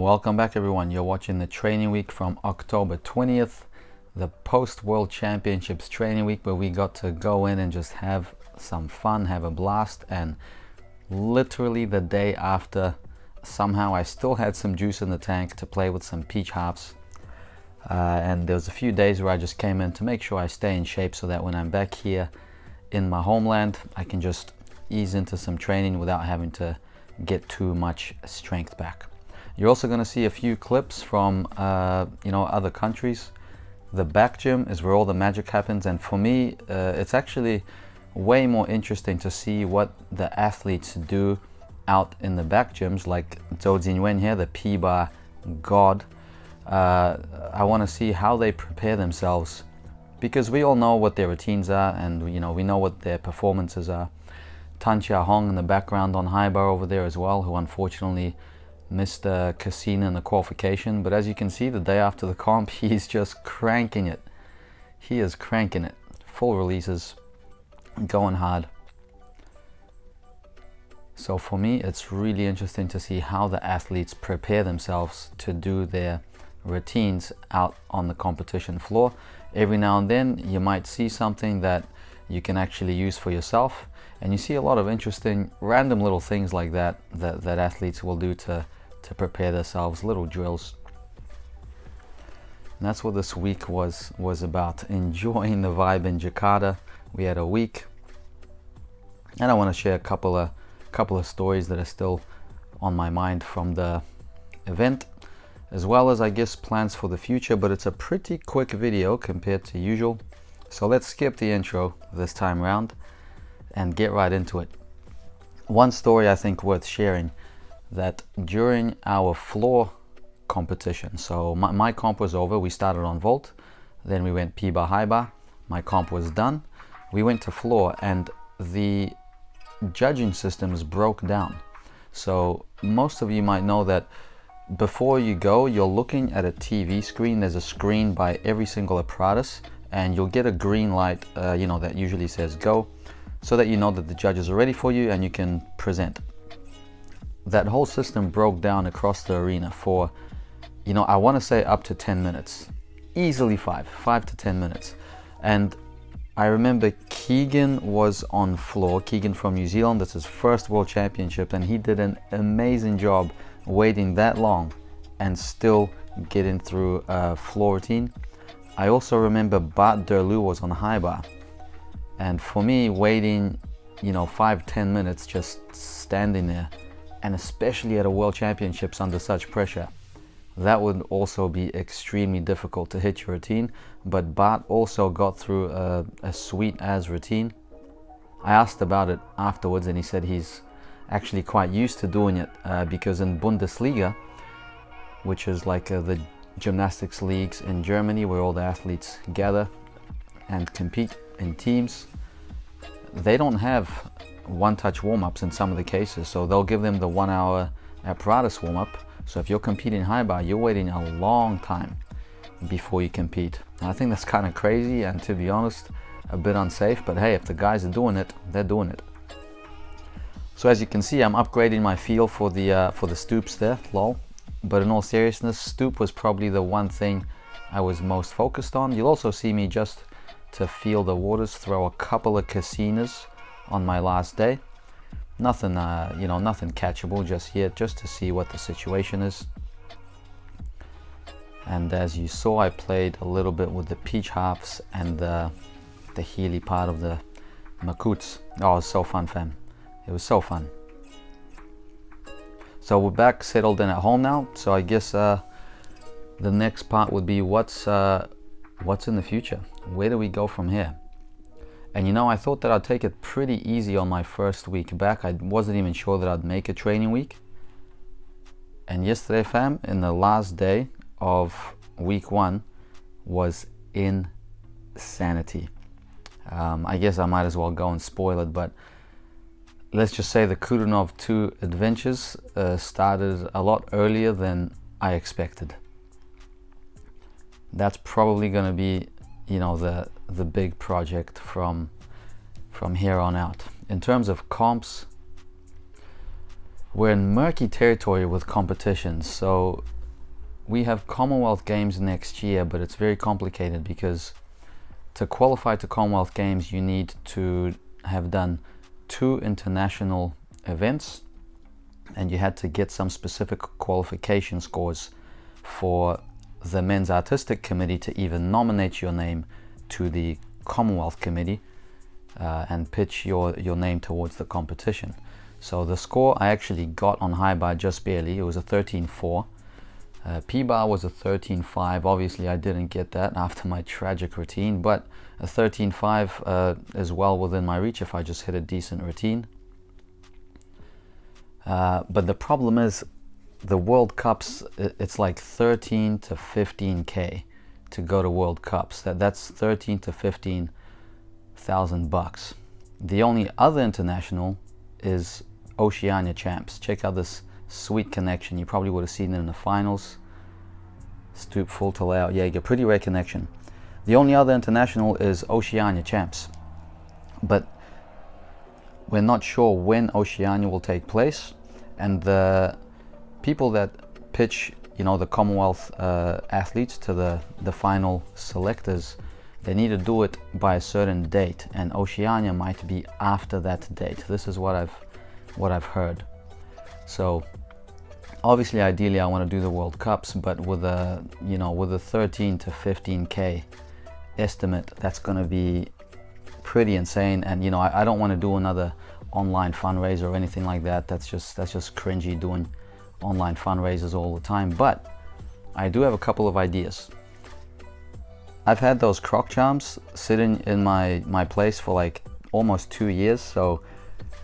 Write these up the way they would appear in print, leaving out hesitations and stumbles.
Welcome back everyone. You're watching the training week from October 20th, the post World Championships training week where we got to go in and just have some fun, have a blast. And literally the day after, somehow I still had some juice in the tank to play with some peach halves. And there was a few days where I just came in to make sure I stay in shape so that when I'm back here in my homeland, I can just ease into some training without having to get too much strength back. You're also going to see a few clips from other countries. The back gym is where all the magic happens, and for me it's actually way more interesting to see what the athletes do out in the back gyms, like Zhou Jinwen here, the P-bar god. I want to see how they prepare themselves, because we all know what their routines are, and we know what their performances are. Tan Chia Hong in the background on high bar over there as well, who unfortunately missed Casino in the qualification, but as you can see, the day after the comp, he's just cranking it. He is cranking it. Full releases, going hard. So for me, it's really interesting to see how the athletes prepare themselves to do their routines out on the competition floor. Every now and then you might see something that you can actually use for yourself, and you see a lot of interesting random little things like that athletes will do to prepare themselves, little drills. And that's what this week was about, enjoying the vibe in Jakarta. We had a week, and I want to share a couple of stories that are still on my mind from the event, as well as I guess plans for the future, but it's a pretty quick video compared to usual. So let's skip the intro this time round and get right into it. One story I think worth sharing, that during our floor competition, so my comp was over, we started on vault, then we went P-bar, high bar, my comp was done, we went to floor, and the judging systems broke down. So most of you might know that before you go, you're looking at a TV screen. There's a screen by every single apparatus, and you'll get a green light that usually says go, so that you know that the judges are ready for you and you can present. That whole system broke down across the arena for, I want to say up to 10 minutes, easily 5 to 10 minutes. And I remember Keegan was on floor, Keegan from New Zealand. That's his first World Championship, and he did an amazing job waiting that long and still getting through a floor routine. I also remember Bart Derlu was on high bar, and for me, waiting 5-10 minutes just standing there, and especially at a World Championships under such pressure, that would also be extremely difficult to hit your routine. But Bart also got through a sweet as routine. I asked about it afterwards, and he said he's actually quite used to doing it because in Bundesliga, which is like the gymnastics leagues in Germany where all the athletes gather and compete in teams, they don't have one-touch warm-ups in some of the cases, so they'll give them the 1 hour apparatus warm-up. So if you're competing high bar, you're waiting a long time before you compete. And I think that's kind of crazy, and to be honest, a bit unsafe, but hey, if the guys are doing it, they're doing it. So as you can see, I'm upgrading my feel for the stoops there, lol. But in all seriousness, stoop was probably the one thing I was most focused on. You'll also see me, just to feel the waters, throw a couple of casinos on my last day. Nothing nothing catchable just yet, just to see what the situation is. And as you saw, I played a little bit with the peach halves and the Healy part of the Makuts. Oh, it was so fun, fam. It was so fun. So we're back, settled in at home now. So I guess the next part would be what's in the future. Where do we go from here? And I thought that I'd take it pretty easy on my first week back. I wasn't even sure that I'd make a training week. And yesterday, fam, in the last day of week 1 was insanity. I guess I might as well go and spoil it, but let's just say the Koudinov 2 adventures started a lot earlier than I expected. That's probably going to be the big project from here on out. In terms of comps, we're in murky territory with competitions. So we have Commonwealth Games next year, but it's very complicated because to qualify to Commonwealth Games you need to have done 2 international events, and you had to get some specific qualification scores for the Men's Artistic Committee to even nominate your name to the Commonwealth Committee and pitch your name towards the competition. So the score I actually got on high bar just barely. It was a 13.4. P-bar was a 13.5. Obviously I didn't get that after my tragic routine, but a 13.5 is well within my reach if I just hit a decent routine. But the problem is the World Cups, it's like 13 to 15k to go to World Cups. That's 13 to 15,000 bucks. The only other international is Oceania Champs. Check out this sweet connection. You probably would have seen it in the finals. Stoop full to layout. Yeah, you get pretty rare connection. The only other international is Oceania Champs, but we're not sure when Oceania will take place, and the people that pitch, you know, the Commonwealth athletes to the final selectors, they need to do it by a certain date, and Oceania might be after that date. This is what I've heard. So obviously ideally I want to do the World Cups, but with a, you know, with a 13 to 15k estimate, that's going to be pretty insane. And you know, I don't want to do another online fundraiser or anything like that. That's just cringy doing online fundraisers all the time. But I do have a couple of ideas. I've had those croc charms sitting in my place for like almost 2 years, so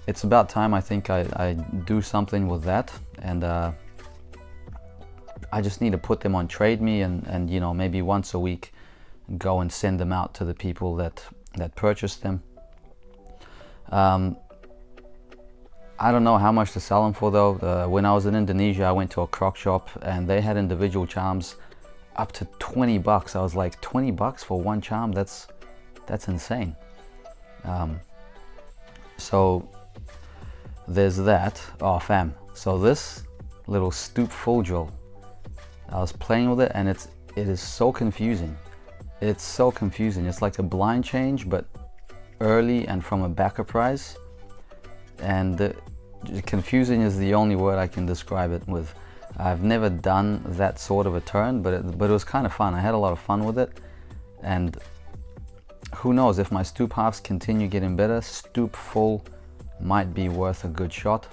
it's about time I think I do something with that. And I just need to put them on Trade Me, and you know, maybe once a week go and send them out to the people that purchase them. I don't know how much to sell them for though. When I was in Indonesia, I went to a croc shop and they had individual charms up to 20 bucks. I was like, 20 bucks for one charm? That's insane. So there's that. Oh fam, so this little stoop full drill, I was playing with it and it is so confusing. It's so confusing. It's like a blind change, but early and from a backer prize. And confusing is the only word I can describe it with. I've never done that sort of a turn, but it was kind of fun. I had a lot of fun with it, and who knows, if my stoop halves continue getting better, stoop full might be worth a good shot.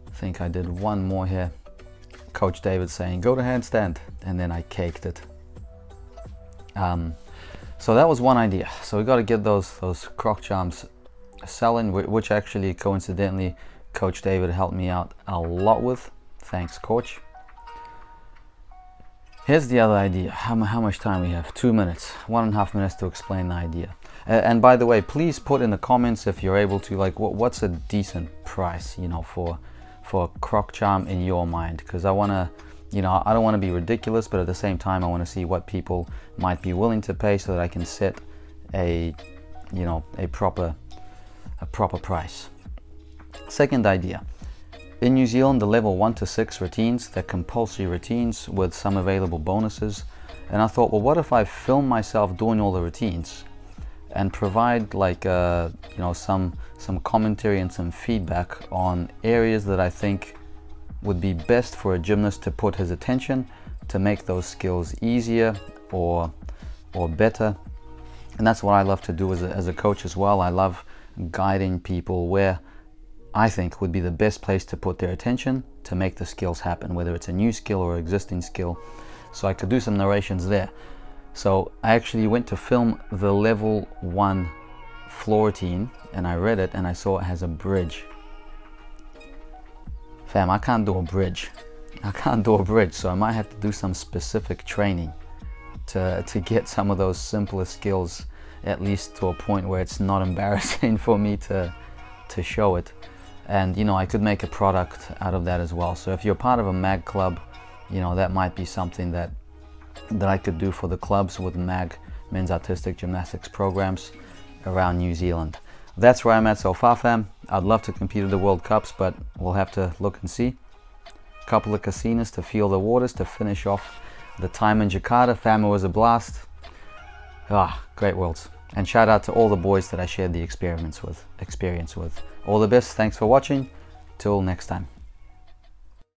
I think I did one more here. Coach David saying go to handstand, and then I caked it. So that was one idea. So we got to get those croc charms selling, which actually coincidentally Coach David helped me out a lot with. Thanks, Coach. Here's the other idea. How much time we have? 2 minutes, 1.5 minutes to explain the idea. And by the way, please put in the comments if you're able to, like, what's a decent price, you know, for a croc charm in your mind, because I want to, you know, I don't want to be ridiculous, but at the same time I want to see what people might be willing to pay so that I can set a, you know, a proper price. Second idea. In New Zealand, the level 1 to 6 routines, they're compulsory routines with some available bonuses. And I thought, well, what if I film myself doing all the routines and provide like you know, some commentary and some feedback on areas that I think would be best for a gymnast to put his attention to make those skills easier or better. And that's what I love to do as a coach as well. I love guiding people where I think would be the best place to put their attention to make the skills happen, whether it's a new skill or existing skill. So I could do some narrations there. So I actually went to film the level 1 floor routine, and I read it and I saw it has a bridge. Fam, I can't do a bridge. So I might have to do some specific training to get some of those simpler skills at least to a point where it's not embarrassing for me to show it. And you know, I could make a product out of that as well. So if you're part of a MAG club, you know, that might be something that I could do for the clubs with MAG, Men's Artistic Gymnastics programs around New Zealand. That's where I'm at so far, fam. I'd love to compete at the World Cups, but we'll have to look and see. A couple of casinos to feel the waters, to finish off the time in Jakarta. Family was a blast. Great worlds. And shout out to all the boys that I shared the experience with. All the best. Thanks for watching. Till next time.